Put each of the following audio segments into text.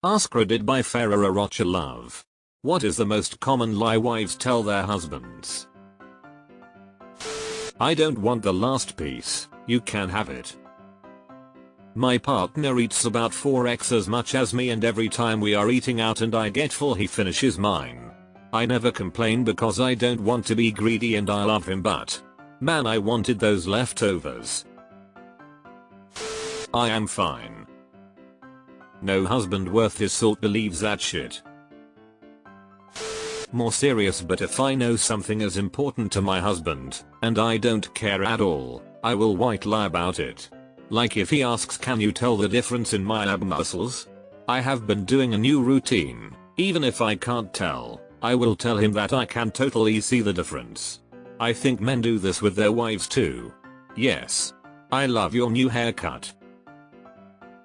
AskReddit by Ferrara Rocha Love. What is the most common lie wives tell their husbands? I don't want the last piece, you can have it. My partner eats about 4x as much as me, and every time we are eating out and I get full he finishes mine. I never complain because I don't want to be greedy and I love him, but man, I wanted those leftovers. I am fine. No husband worth his salt believes that shit. More serious, but if I know something is important to my husband, and I don't care at all, I will white lie about it. Like if he asks, can you tell the difference in my ab muscles? I have been doing a new routine. Even if I can't tell, I will tell him that I can totally see the difference. I think men do this with their wives too. Yes. I love your new haircut.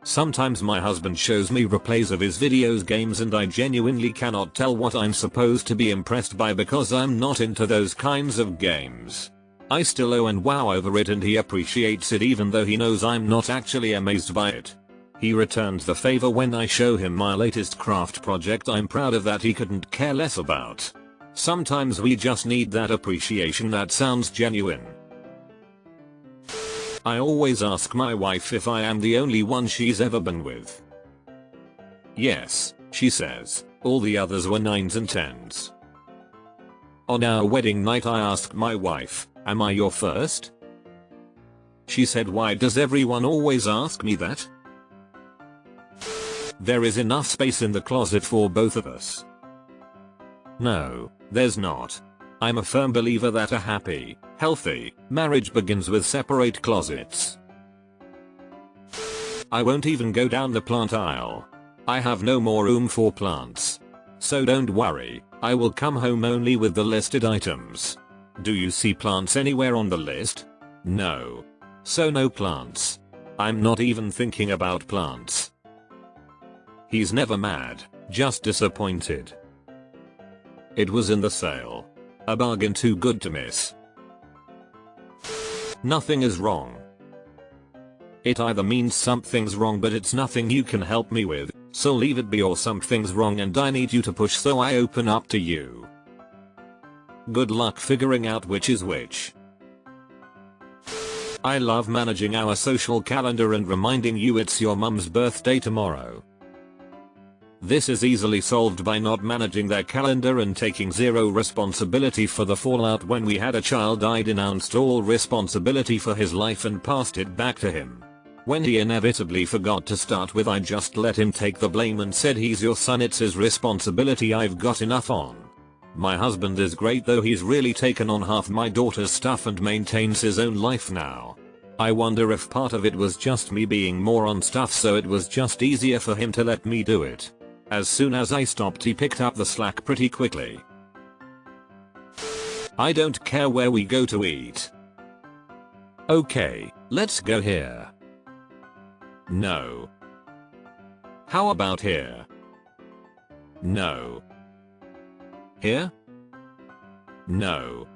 Sometimes my husband shows me replays of his videos games and I genuinely cannot tell what I'm supposed to be impressed by because I'm not into those kinds of games. I still oh and wow over it, and he appreciates it even though he knows I'm not actually amazed by it. He returns the favor when I show him my latest craft project I'm proud of that he couldn't care less about. Sometimes we just need that appreciation that sounds genuine. I always ask my wife if I am the only one she's ever been with. Yes, she says, all the others were 9s and 10s. On our wedding night I asked my wife, am I your first? She said, why does everyone always ask me that? There is enough space in the closet for both of us. No, there's not. I'm a firm believer that a happy, healthy marriage begins with separate closets. I won't even go down the plant aisle. I have no more room for plants. So don't worry, I will come home only with the listed items. Do you see plants anywhere on the list? No. So no plants. I'm not even thinking about plants. He's never mad, just disappointed. It was in the sale. A bargain too good to miss. Nothing is wrong. It either means something's wrong but it's nothing you can help me with, so leave it be, or something's wrong and I need you to push, so I open up to you. Good luck figuring out which is which. I love managing our social calendar and reminding you it's your mum's birthday tomorrow. This is easily solved by not managing their calendar and taking zero responsibility for the fallout. When we had a child, I denounced all responsibility for his life and passed it back to him. When he inevitably forgot to start with, I just let him take the blame and said, he's your son, it's his responsibility, I've got enough on. My husband is great though, he's really taken on half my daughter's stuff and maintains his own life now. I wonder if part of it was just me being more on stuff, so it was just easier for him to let me do it. As soon as I stopped, he picked up the slack pretty quickly. I don't care where we go to eat. Okay, let's go here. No. How about here? No. Here? No.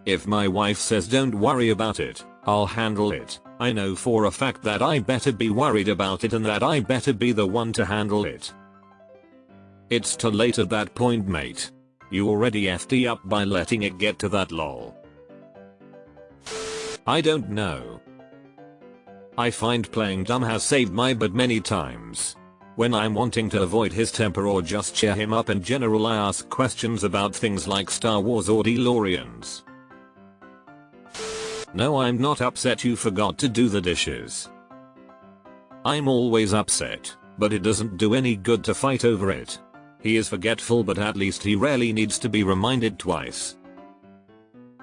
If my wife says don't worry about it, I'll handle it, I know for a fact that I better be worried about it and that I better be the one to handle it. It's too late at that point, mate. You already effed up by letting it get to that lol. I don't know. I find playing dumb has saved my butt many times. When I'm wanting to avoid his temper or just cheer him up in general, I ask questions about things like Star Wars or DeLoreans. No, I'm not upset you forgot to do the dishes. I'm always upset, but it doesn't do any good to fight over it. He is forgetful, but at least he rarely needs to be reminded twice.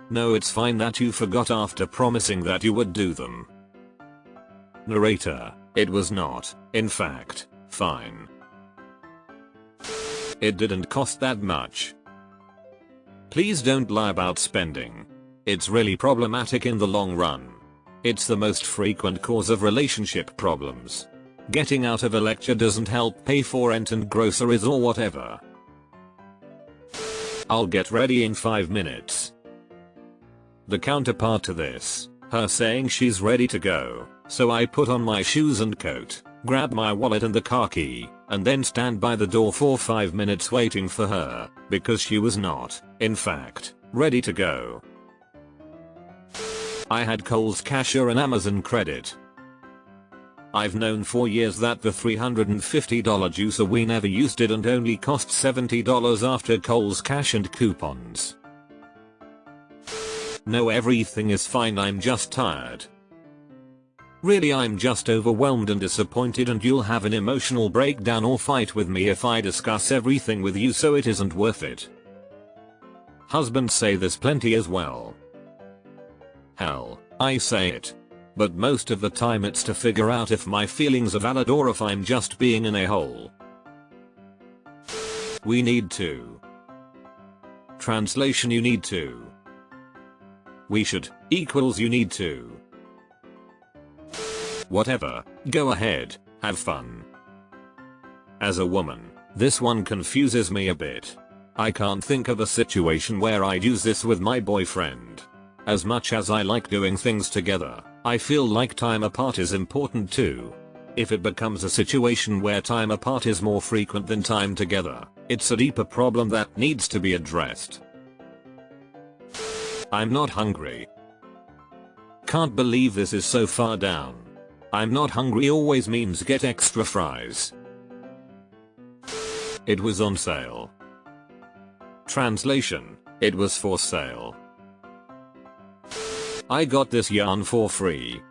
No, it's fine that you forgot after promising that you would do them. Narrator, it was not, in fact, fine. It didn't cost that much. Please don't lie about spending. It's really problematic in the long run. It's the most frequent cause of relationship problems. Getting out of a lecture doesn't help pay for rent and groceries or whatever. I'll get ready in 5 minutes. The counterpart to this, her saying she's ready to go, so I put on my shoes and coat, grab my wallet and the car key, and then stand by the door for 5 minutes waiting for her, because she was not, in fact, ready to go. I had Kohl's cashier and Amazon credit. I've known for years that the $350 juicer we never used didn't only cost $70 after Kohl's cash and coupons. No, everything is fine, I'm just tired. Really, I'm just overwhelmed and disappointed, and you'll have an emotional breakdown or fight with me if I discuss everything with you, so it isn't worth it. Husbands say this plenty as well. Hell, I say it. But most of the time it's to figure out if my feelings are valid or if I'm just being an a-hole. We need to. Translation: you need to. We should equals you need to. Whatever, go ahead, have fun. As a woman, this one confuses me a bit. I can't think of a situation where I'd use this with my boyfriend. As much as I like doing things together, I feel like time apart is important too. If it becomes a situation where time apart is more frequent than time together, it's a deeper problem that needs to be addressed. I'm not hungry. Can't believe this is so far down. I'm not hungry always means get extra fries. It was on sale. Translation: it was for sale. I got this yarn for free.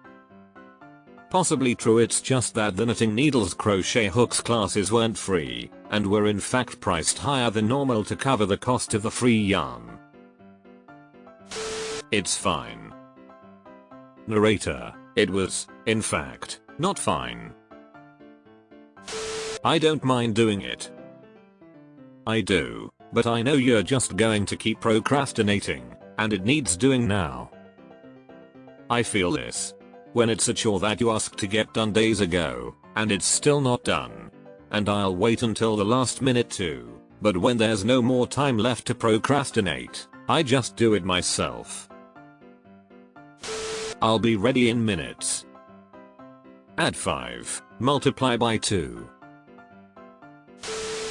Possibly true, it's just that the knitting needles crochet hooks classes weren't free, and were in fact priced higher than normal to cover the cost of the free yarn. It's fine. Narrator: it was, in fact, not fine. I don't mind doing it. I do, but I know you're just going to keep procrastinating, and it needs doing now. I feel this. When it's a chore that you asked to get done days ago, and it's still not done. And I'll wait until the last minute too, but when there's no more time left to procrastinate, I just do it myself. I'll be ready in minutes. Add 5, multiply by 2.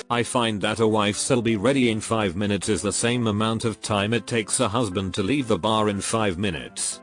I find that a wife'll be ready in 5 minutes is the same amount of time it takes a husband to leave the bar in 5 minutes.